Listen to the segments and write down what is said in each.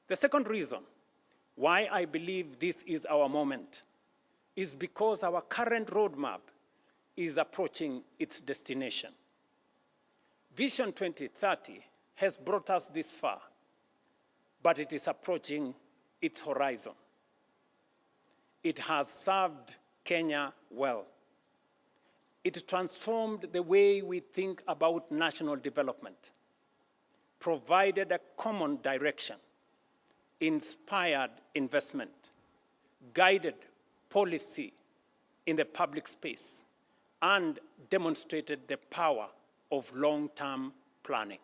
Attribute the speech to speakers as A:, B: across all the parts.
A: The second reason why I believe this is our moment is because our current roadmap is approaching its destination. Vision 2030 has brought us this far, but it is approaching its horizon. It has served Kenya well. It transformed the way we think about national development, provided a common direction, inspired investment, guided policy in the public space, and demonstrated the power of long-term planning.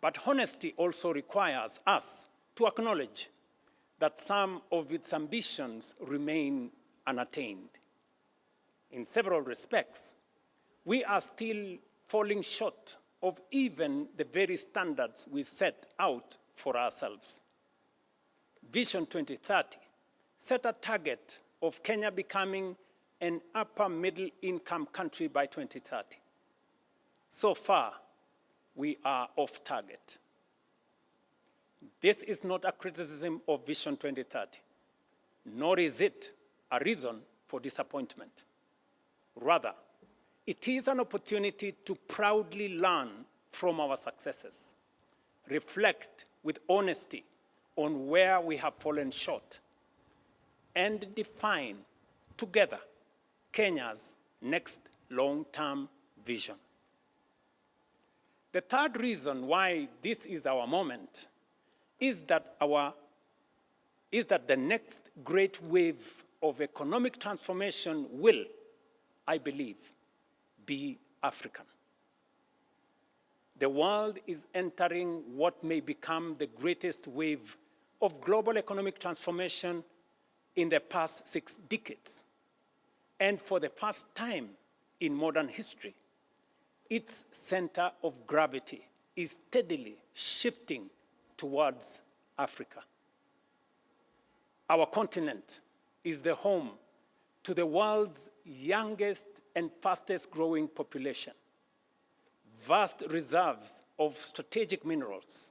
A: But honesty also requires us to acknowledge that some of its ambitions remain unattained. In several respects, we are still falling short of even the very standards we set out for ourselves. Vision 2030 set a target of Kenya becoming an upper middle income country by 2030. So far, we are off target. This is not a criticism of Vision 2030, nor is it a reason for disappointment. Rather, it is an opportunity to proudly learn from our successes, reflect with honesty on where we have fallen short, and define together Kenya's next long-term vision. The third reason why this is our moment is that the next great wave of economic transformation will, I believe, be African. The world is entering what may become the greatest wave of global economic transformation in the past 6 decades. And for the first time in modern history, its center of gravity is steadily shifting towards Africa. Our continent is the home to the world's youngest and fastest growing population, vast reserves of strategic minerals,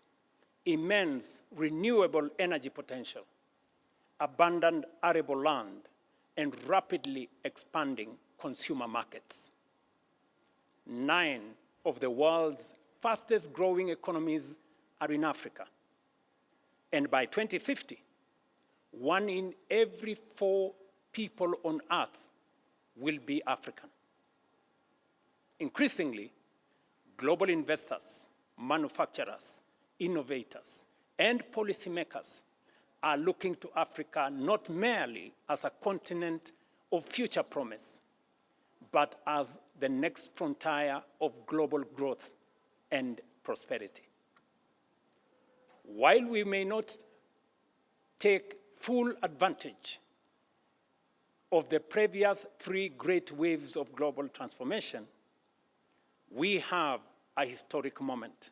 A: immense renewable energy potential, abundant arable land, and rapidly expanding consumer markets. 9 of the world's fastest growing economies are in Africa. And by 2050, 1 in every 4 people on Earth will be African. Increasingly, global investors, manufacturers, innovators, and policymakers are looking to Africa not merely as a continent of future promise, but as the next frontier of global growth and prosperity. While we may not take full advantage of the previous 3 great waves of global transformation, we have a historic moment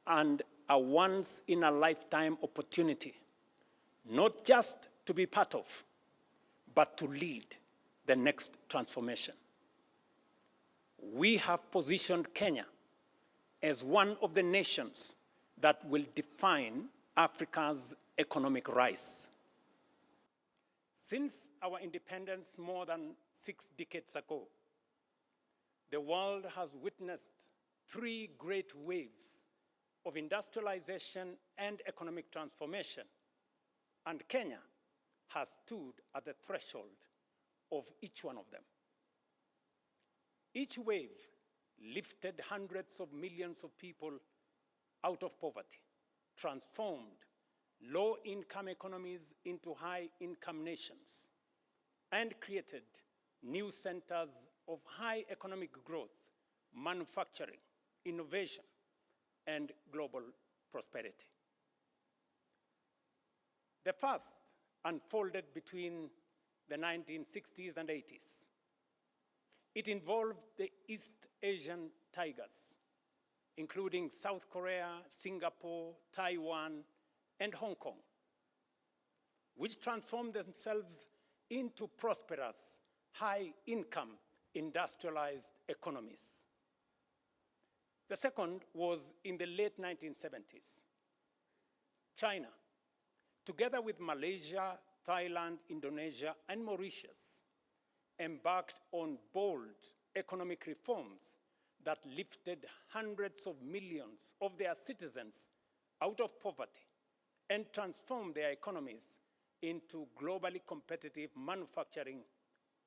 A: and a once-in-a-lifetime opportunity, not just to be part of, but to lead the next transformation. We have positioned Kenya as one of the nations that will define Africa's economic rise. Since our independence more than 6 decades ago, the world has witnessed 3 great waves of industrialization and economic transformation, and Kenya has stood at the threshold of each one of them. Each wave lifted hundreds of millions of people out of poverty, transformed low-income economies into high-income nations, and created new centers of high economic growth, manufacturing, innovation, and global prosperity. The first unfolded between the 1960s and 80s. It involved the East Asian tigers, including South Korea, Singapore, Taiwan, and Hong Kong, which transformed themselves into prosperous, high-income, industrialized economies. The second was in the late 1970s. China, together with Malaysia, Thailand, Indonesia, and Mauritius, embarked on bold economic reforms that lifted hundreds of millions of their citizens out of poverty and transformed their economies into globally competitive manufacturing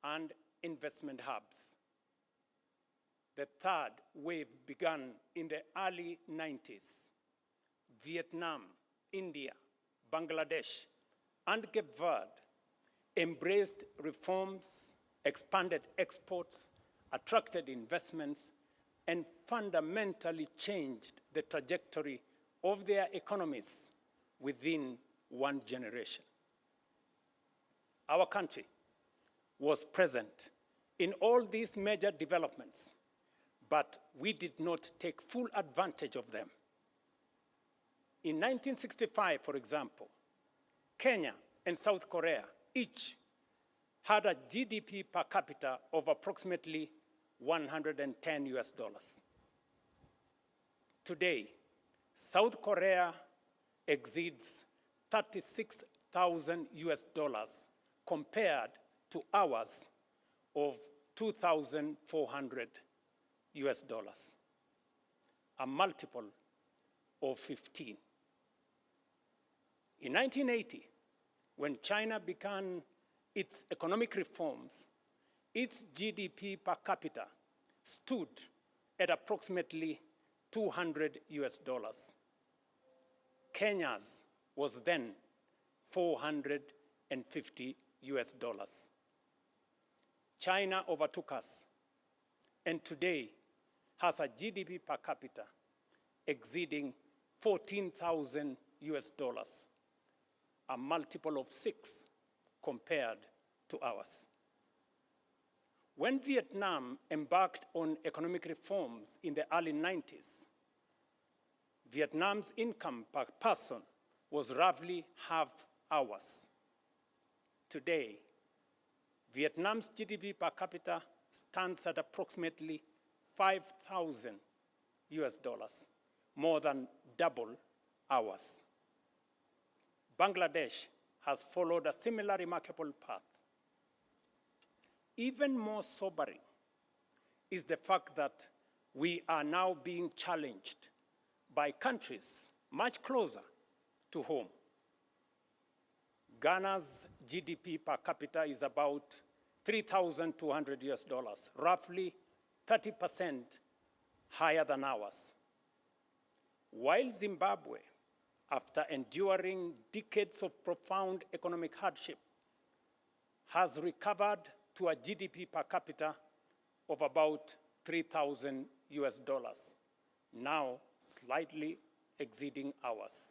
A: and investment hubs. The third wave began in the early 90s. Vietnam, India, Bangladesh, and Cape Verde embraced reforms, expanded exports, attracted investments, and fundamentally changed the trajectory of their economies within one generation. Our country was present in all these major developments, but we did not take full advantage of them. In 1965, for example, Kenya and South Korea each had a GDP per capita of approximately 110 US dollars. Today, South Korea exceeds 36,000 US dollars compared to ours of 2,400 US dollars, a multiple of 15. In 1980, when China began its economic reforms, its GDP per capita stood at approximately 200 US dollars. Kenya's was then 450 US dollars. China overtook us, and today has a GDP per capita exceeding 14,000 US dollars, a multiple of 6 compared to ours. When Vietnam embarked on economic reforms in the early 90s, Vietnam's income per person was roughly half ours. Today, Vietnam's GDP per capita stands at approximately 5,000 US dollars, more than double ours. Bangladesh has followed a similar remarkable path. Even more sobering is the fact that we are now being challenged by countries much closer to home. Ghana's GDP per capita is about 3,200 US dollars, roughly 30% higher than ours. While Zimbabwe, after enduring decades of profound economic hardship, has recovered to a GDP per capita of about 3,000 US dollars, now slightly exceeding ours.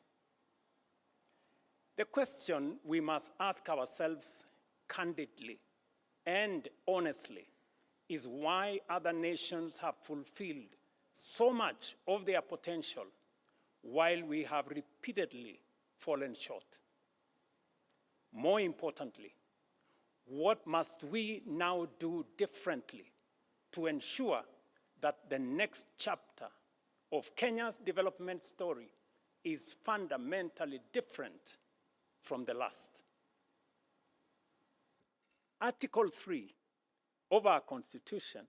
A: The question we must ask ourselves candidly and honestly is why other nations have fulfilled so much of their potential while we have repeatedly fallen short. More importantly, what must we now do differently to ensure that the next chapter of Kenya's development story is fundamentally different from the last? Article 3 of our Constitution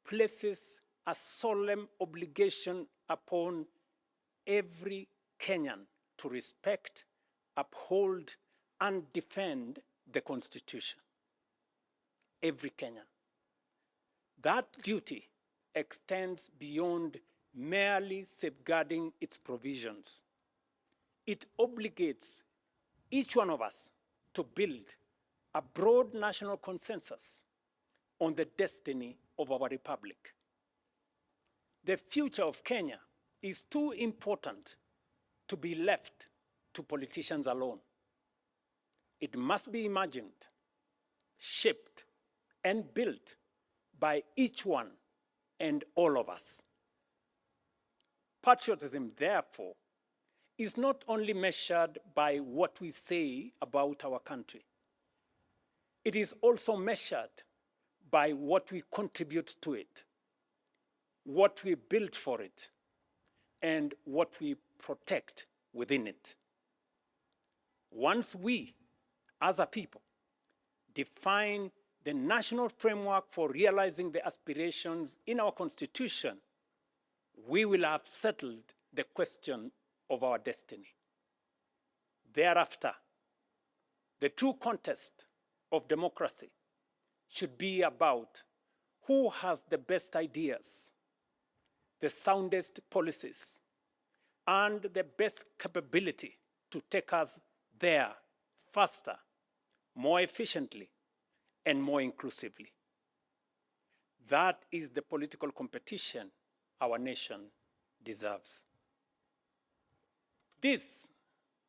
A: places a solemn obligation upon every Kenyan to respect, uphold, and defend the Constitution. Every Kenyan. That duty extends beyond merely safeguarding its provisions. It obligates each one of us to build a broad national consensus on the destiny of our republic. The future of Kenya is too important to be left to politicians alone. It must be imagined, shaped, and built by each one and all of us. Patriotism, therefore, is not only measured by what we say about our country. It is also measured by what we contribute to it, what we build for it, and what we protect within it. once we, as a people, define the national framework for realizing the aspirations in our Constitution, we will have settled the question of our destiny. Thereafter, the true contest of democracy should be about who has the best ideas, the soundest policies, and the best capability to take us there faster, more efficiently, and more inclusively. That is the political competition our nation deserves. This,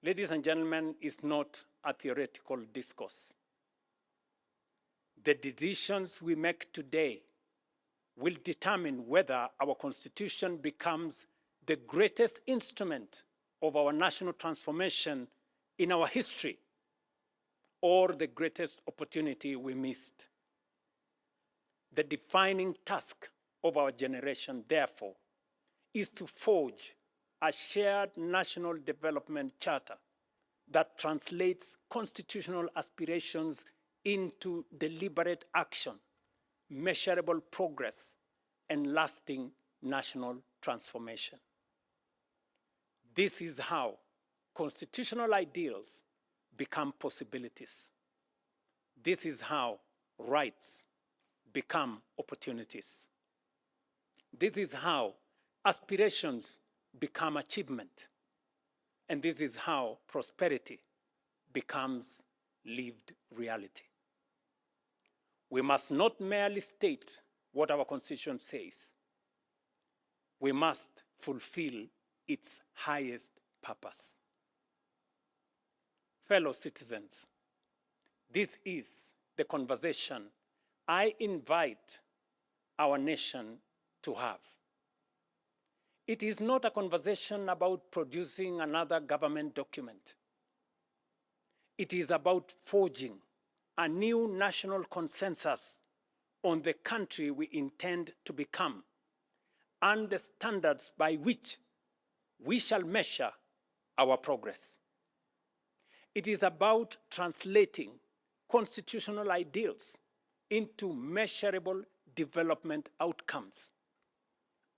A: ladies and gentlemen, is not a theoretical discourse. The decisions we make today will determine whether our Constitution becomes the greatest instrument of our national transformation in our history, or the greatest opportunity we missed. The defining task of our generation, therefore, is to forge a shared national development charter that translates constitutional aspirations into deliberate action, measurable progress, and lasting national transformation. This is how constitutional ideals become possibilities. This is how rights become opportunities. This is how aspirations become achievement. And this is how prosperity becomes lived reality. We must not merely state what our Constitution says. We must fulfill its highest purpose. Fellow citizens, this is the conversation I invite our nation to have. It is not a conversation about producing another government document. It is about forging a new national consensus on the country we intend to become and the standards by which we shall measure our progress. It is about translating constitutional ideals into measurable development outcomes,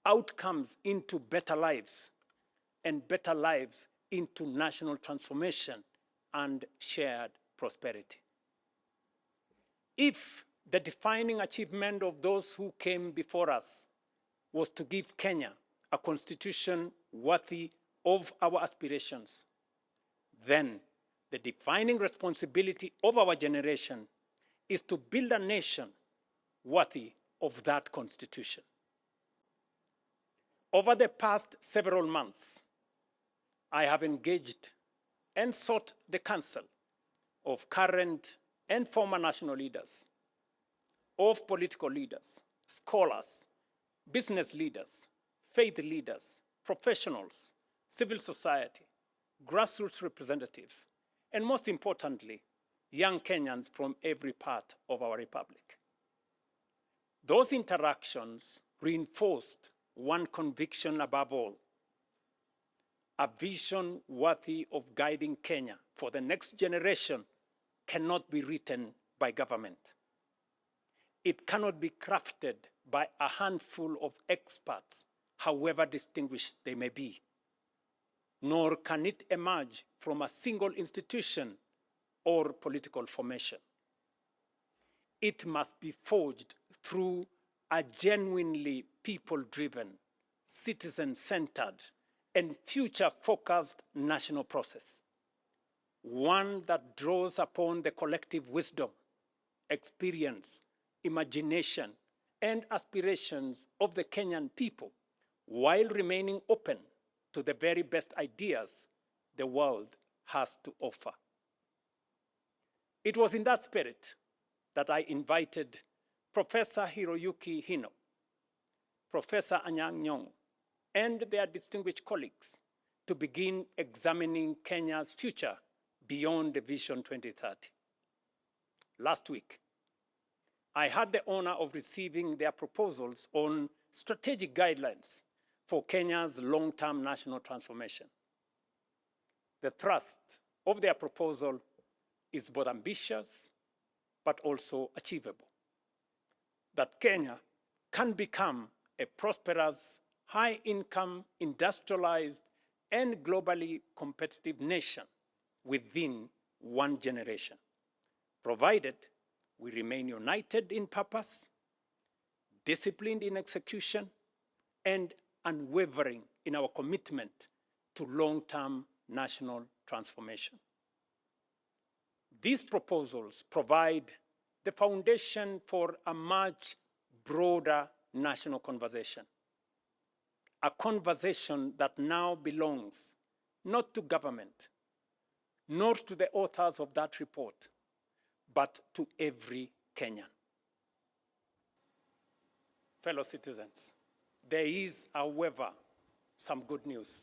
A: outcomes into better lives, and better lives into national transformation and shared prosperity. If the defining achievement of those who came before us was to give Kenya a constitution worthy of our aspirations, then the defining responsibility of our generation is to build a nation worthy of that constitution. Over the past several months, I have engaged and sought the counsel of current and former national leaders, of political leaders, scholars, business leaders, faith leaders, professionals, civil society, grassroots representatives, and most importantly, young Kenyans from every part of our republic. Those interactions reinforced one conviction above all: a vision worthy of guiding Kenya for the next generation cannot be written by government. It cannot be crafted by a handful of experts, however distinguished they may be. Nor can it emerge from a single institution or political formation. It must be forged through a genuinely people-driven, citizen-centered, and future-focused national process. One that draws upon the collective wisdom, experience, imagination, and aspirations of the Kenyan people, while remaining open to the very best ideas the world has to offer. It was in that spirit that I invited Professor Hiroyuki Hino, Professor Anyang' Nyong'o, and their distinguished colleagues to begin examining Kenya's future beyond the Vision 2030. Last week, I had the honor of receiving their proposals on strategic guidelines for Kenya's long-term national transformation. The thrust of their proposal is both ambitious but also achievable. That Kenya can become a prosperous, high-income, industrialized, and globally competitive nation within one generation, provided we remain united in purpose, disciplined in execution, and unwavering in our commitment to long-term national transformation. These proposals provide the foundation for a much broader national conversation, a conversation that now belongs not to government, nor to the authors of that report, but to every Kenyan. Fellow citizens, there is, however, some good news.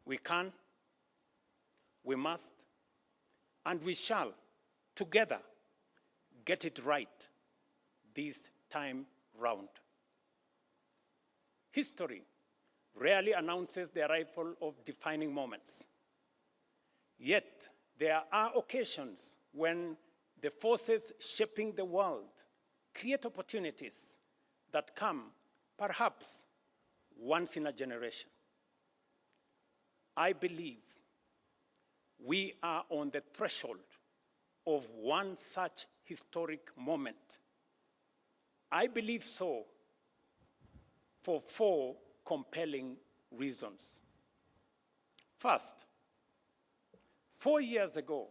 A: We can, we must, and we shall, together, get it right this time round. History rarely announces the arrival of defining moments. Yet, there are occasions when the forces shaping the world create opportunities that come, perhaps, once in a generation. I believe we are on the threshold of one such historic moment. I believe so for 4 compelling reasons. First, 4 years ago,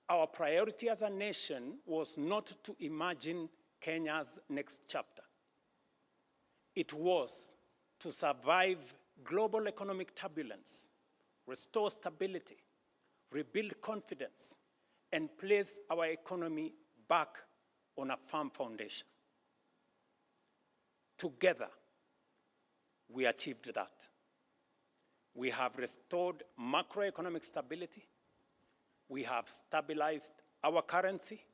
A: our priority as a nation was not to imagine Kenya's next chapter. It was to survive global economic turbulence, restore stability, rebuild confidence, and place our economy back on a firm foundation. Together, we achieved that. We have restored macroeconomic stability. We have stabilized our currency.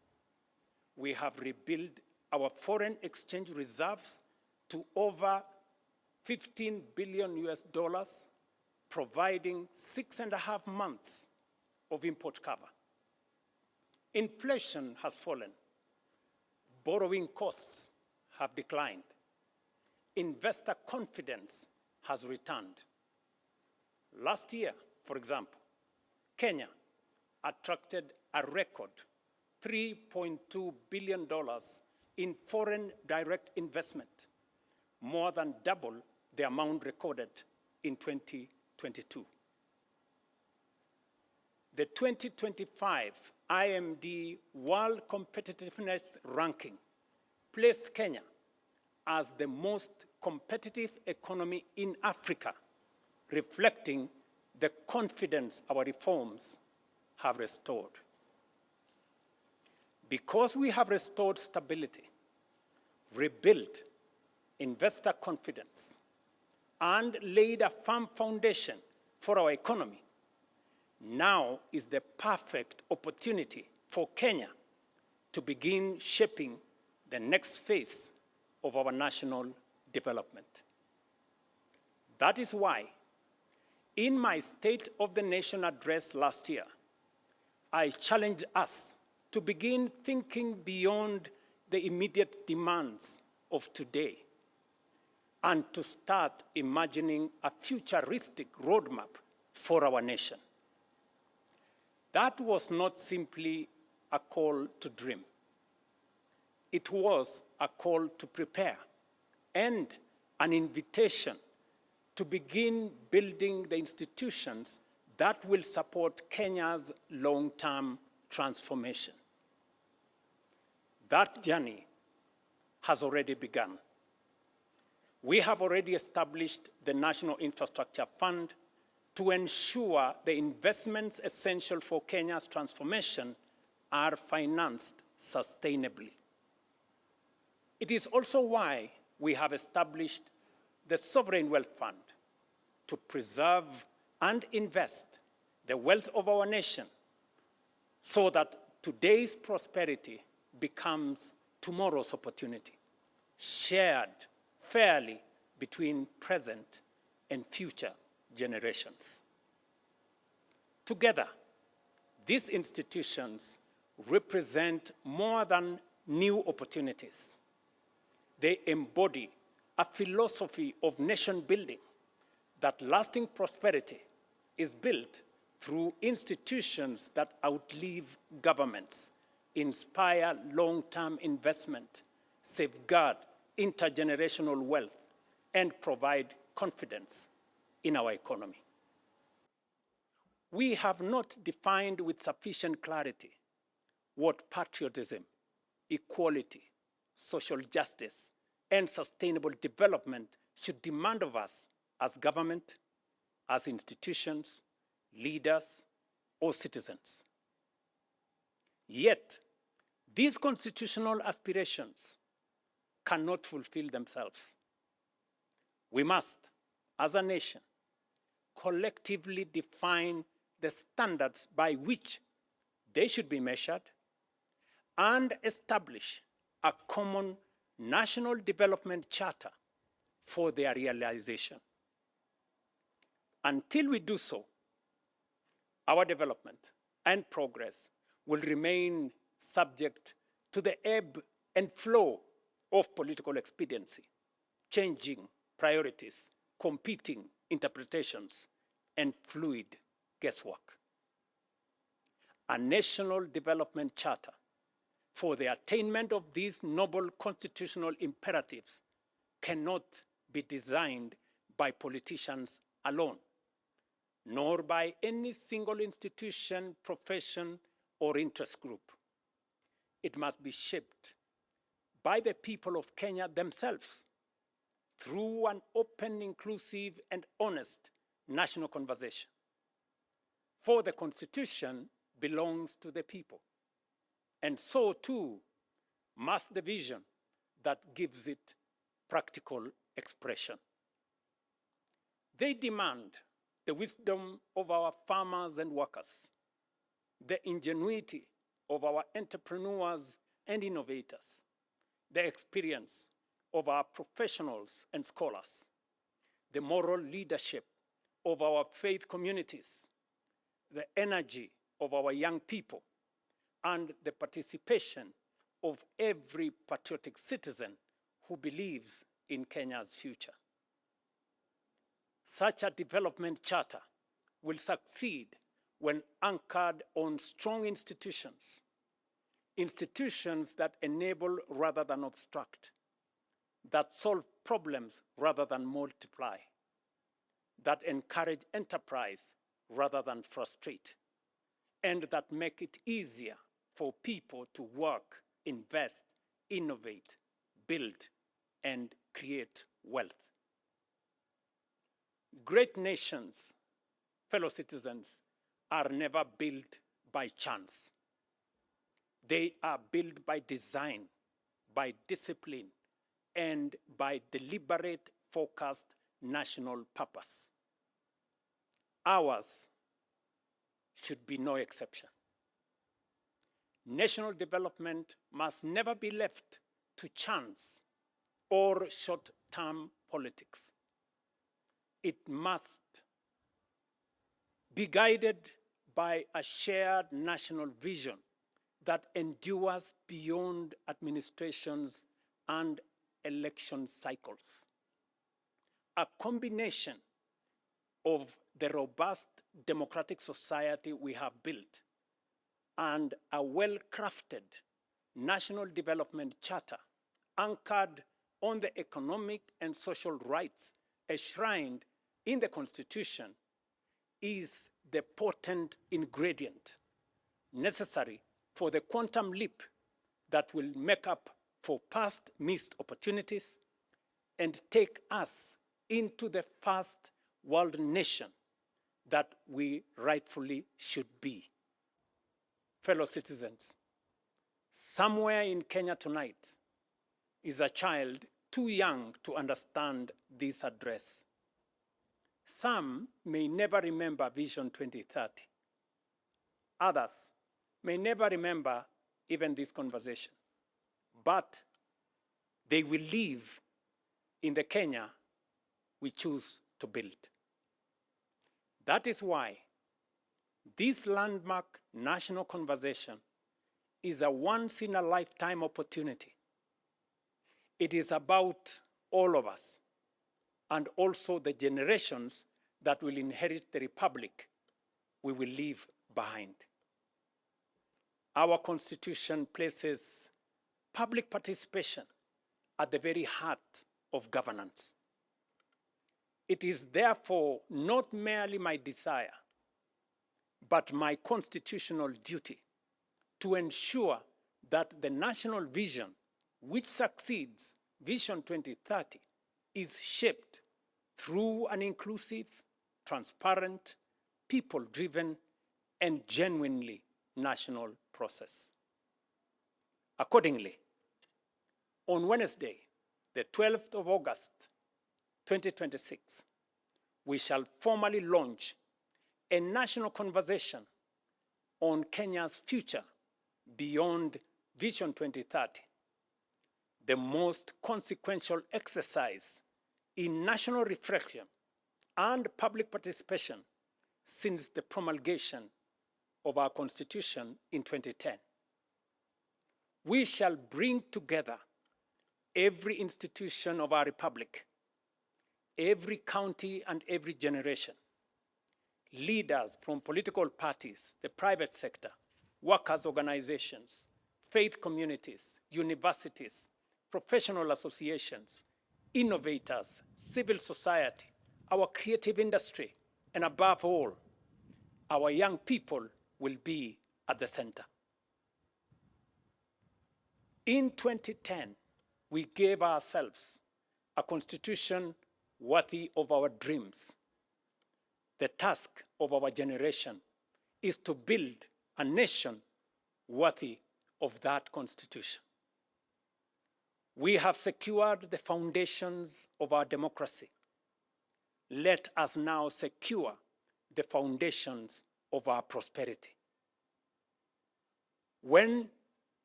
A: We have rebuilt our foreign exchange reserves to over $15 billion, providing 6.5 months of import cover. Inflation has fallen. Borrowing costs have declined. Investor confidence has returned. Last year, for example, Kenya attracted a record $3.2 billion in foreign direct investment, more than double the amount recorded in 2022. The 2025 IMD World Competitiveness Ranking placed Kenya as the most competitive economy in Africa, reflecting the confidence our reforms have restored. Because we have restored stability, rebuilt investor confidence, and laid a firm foundation for our economy, now is the perfect opportunity for Kenya to begin shaping the next phase of our national development. That is why, in my State of the Nation address last year, I challenged us to begin thinking beyond the immediate demands of today and to start imagining a futuristic roadmap for our nation. That was not simply a call to dream. It was a call to prepare and an invitation to begin building the institutions that will support Kenya's long-term transformation. That journey has already begun. We have already established the National Infrastructure Fund to ensure the investments essential for Kenya's transformation are financed sustainably. It is also why we have established the Sovereign Wealth Fund to preserve and invest the wealth of our nation so that today's prosperity becomes tomorrow's opportunity, shared fairly between present and future generations. Together, these institutions represent more than new opportunities. They embody a philosophy of nation building, that lasting prosperity is built through institutions that outlive governments, inspire long-term investment, safeguard intergenerational wealth, and provide confidence in our economy. We have not defined with sufficient clarity what patriotism, equality, social justice, and sustainable development should demand of us as government, as institutions, leaders, or citizens. Yet, these constitutional aspirations cannot fulfill themselves. We must, as a nation, collectively define the standards by which they should be measured and establish a common national development charter for their realization. Until we do so, our development and progress will remain subject to the ebb and flow of political expediency, changing priorities, competing interpretations, and fluid guesswork. A national development charter for the attainment of these noble constitutional imperatives cannot be designed by politicians alone, nor by any single institution, profession, or interest group. It must be shaped by the people of Kenya themselves through an open, inclusive, and honest national conversation. For the Constitution belongs to the people, and so too must the vision that gives it practical expression. They demand the wisdom of our farmers and workers, the ingenuity of our entrepreneurs and innovators, the experience of our professionals and scholars, the moral leadership of our faith communities, the energy of our young people, and the participation of every patriotic citizen who believes in Kenya's future. Such a development charter will succeed when anchored on strong institutions, institutions that enable rather than obstruct, that solve problems rather than multiply, that encourage enterprise rather than frustrate, and that make it easier for people to work, invest, innovate, build, and create wealth. Great nations, fellow citizens, are never built by chance. They are built by design, by discipline, and by deliberate, focused national purpose. Ours should be no exception. National development must never be left to chance or short-term politics. It must be guided by a shared national vision that endures beyond administrations and election cycles. A combination of the robust democratic society we have built and a well-crafted national development charter anchored on the economic and social rights enshrined in the Constitution is the potent ingredient necessary for the quantum leap that will make up for past missed opportunities and take us into the first world nation that we rightfully should be. Fellow citizens, somewhere in Kenya tonight is a child too young to understand this address. Some may never remember Vision 2030. Others may never remember even this conversation. But they will live in the Kenya we choose to build. That is why This landmark national conversation is a once-in-a-lifetime opportunity. It is about all of us and also the generations that will inherit the republic we will leave behind. Our Constitution places public participation at the very heart of governance. It is therefore not merely my desire, but my constitutional duty to ensure that the national vision, which succeeds Vision 2030, is shaped through an inclusive, transparent, people-driven, and genuinely national process. Accordingly, on Wednesday, the 12th of August, 2026, we shall formally launch a national conversation on Kenya's future beyond Vision 2030, the most consequential exercise in national reflection and public participation since the promulgation of our Constitution in 2010. We shall bring together every institution of our republic, every county and every generation, leaders from political parties, the private sector, workers' organizations, faith communities, universities, professional associations, innovators, civil society, our creative industry, and above all, our young people will be at the center. In 2010, we gave ourselves a constitution worthy of our dreams. The task of our generation is to build a nation worthy of that constitution. We have secured the foundations of our democracy. Let us now secure the foundations of our prosperity. When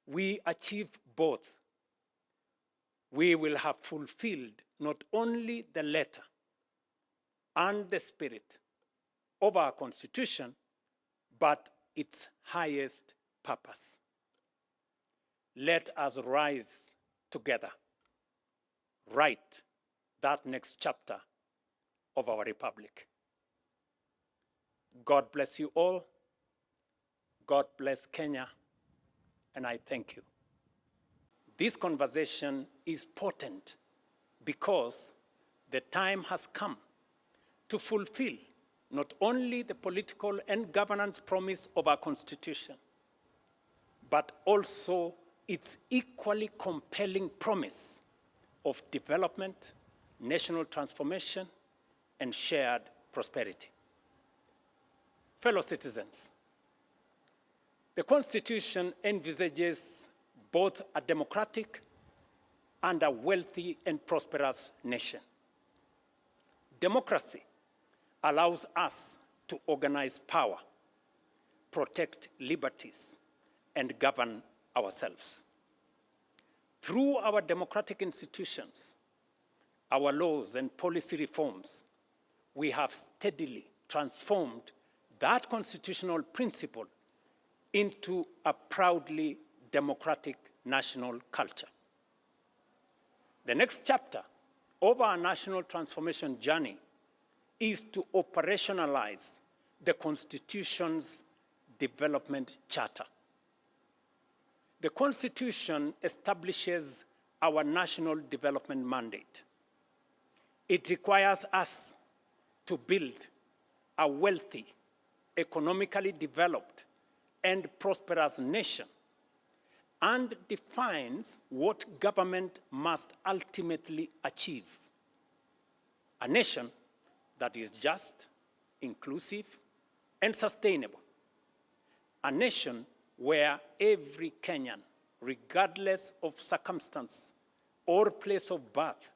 A: we achieve both, we will have fulfilled not only the letter and the spirit of our Constitution, but its highest purpose. Let us rise together, write that next chapter of our republic. God bless you all. God bless Kenya, and I thank you. This conversation is potent because the time has come to fulfill not only the political and governance promise of our Constitution, but also its equally compelling promise of development, national transformation, and shared prosperity. Fellow citizens, the Constitution envisages both a democratic and a wealthy and prosperous nation. Democracy allows us to organize power, protect liberties, and govern ourselves. Through our democratic institutions, our laws and policy reforms, we have steadily transformed that constitutional principle into a proudly democratic national culture. The next chapter of our national transformation journey is to operationalize the Constitution's development charter. The Constitution establishes our national development mandate. It requires us to build a wealthy, economically developed, and prosperous nation, and defines what government must ultimately achieve. A nation that is just, inclusive, and sustainable. A nation where every Kenyan, regardless of circumstance or place of birth,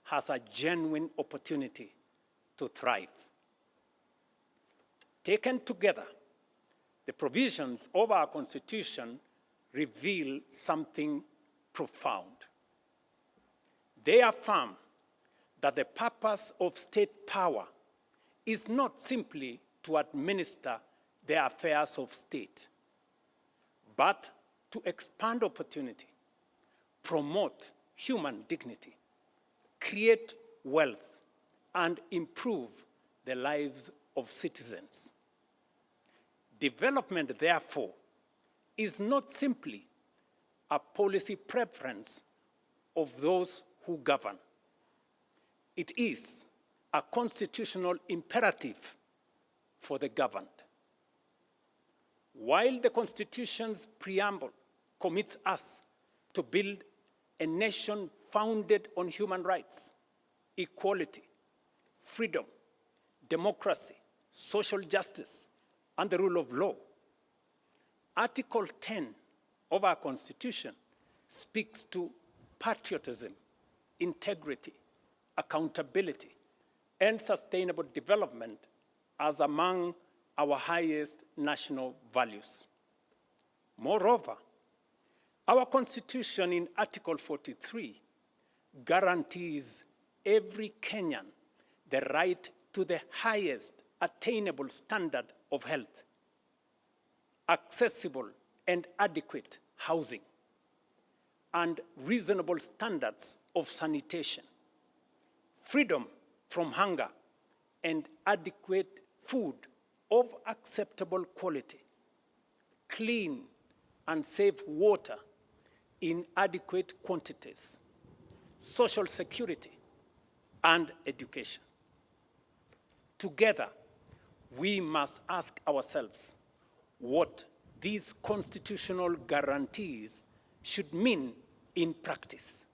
A: has a genuine opportunity to thrive. Taken together, the provisions of our Constitution reveal something profound. They affirm that the purpose of state power is not simply to administer the affairs of state, but to expand opportunity, promote human dignity, create wealth, and improve the lives of citizens. Development, therefore, is not simply a policy preference of those who govern. It is a constitutional imperative for the governed. While the Constitution's preamble commits us to build a nation founded on human rights, equality, freedom, democracy, social justice, and the rule of law, Article 10 of our Constitution speaks to patriotism, integrity, accountability, and sustainable development as among our highest national values. Moreover, our Constitution in Article 43 guarantees every Kenyan the right to the highest attainable standard of health, accessible and adequate housing, and reasonable standards of sanitation, freedom from hunger, and adequate food of acceptable quality, clean and safe water in adequate quantities, social security, and education. Together, we must ask ourselves what these constitutional guarantees should mean in practice.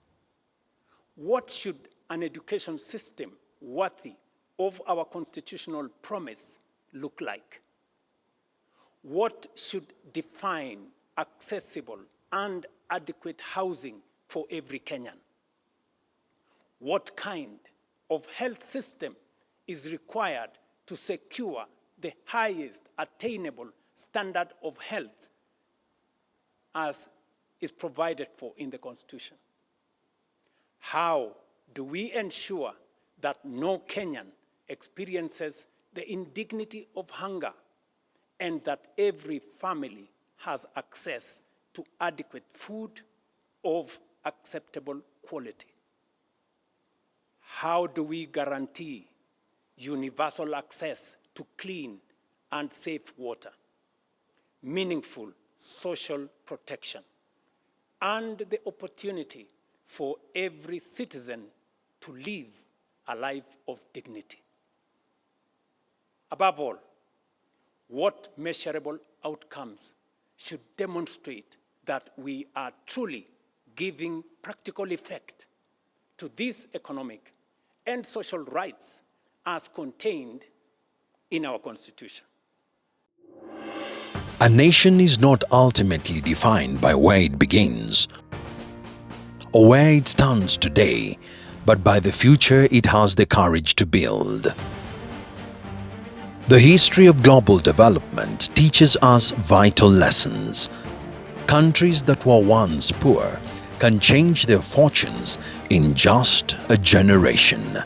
A: What should an education system worthy of our constitutional promise look like? What should define accessible and adequate housing for every Kenyan? What kind of health system is required to secure the highest attainable standard of health as is provided for in the Constitution? How do we ensure that no Kenyan experiences the indignity of hunger and that every family has access to adequate food of acceptable quality? How do we guarantee universal access to clean and safe water, meaningful social protection, and the opportunity for every citizen to live a life of dignity? Above all, what measurable outcomes should demonstrate that we are truly giving practical effect to these economic and social rights as contained in our Constitution?
B: A nation is not ultimately defined by where it begins or where it stands today, but by the future it has the courage to build. The history of global development teaches us vital lessons. Countries that were once poor can change their fortunes in just a generation.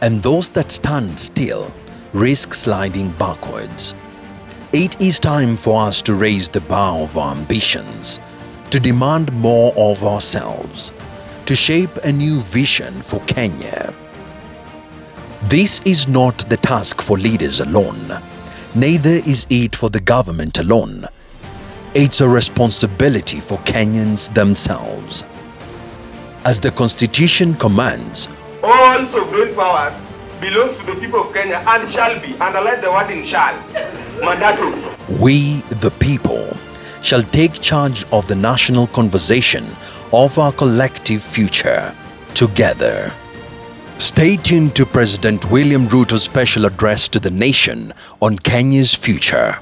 B: And those that stand still risk sliding backwards. It is time for us to raise the bar of our ambitions, to demand more of ourselves, to shape a new vision for Kenya. This is not the task for leaders alone, neither is it for the government alone. It's a responsibility for Kenyans themselves. As the Constitution commands,
C: all sovereign powers belongs to the people of Kenya and shall be, underline the word in shall, mandatory.
B: We, the people, shall take charge of the national conversation of our collective future together. Stay tuned to President William Ruto's special address to the nation on Kenya's future.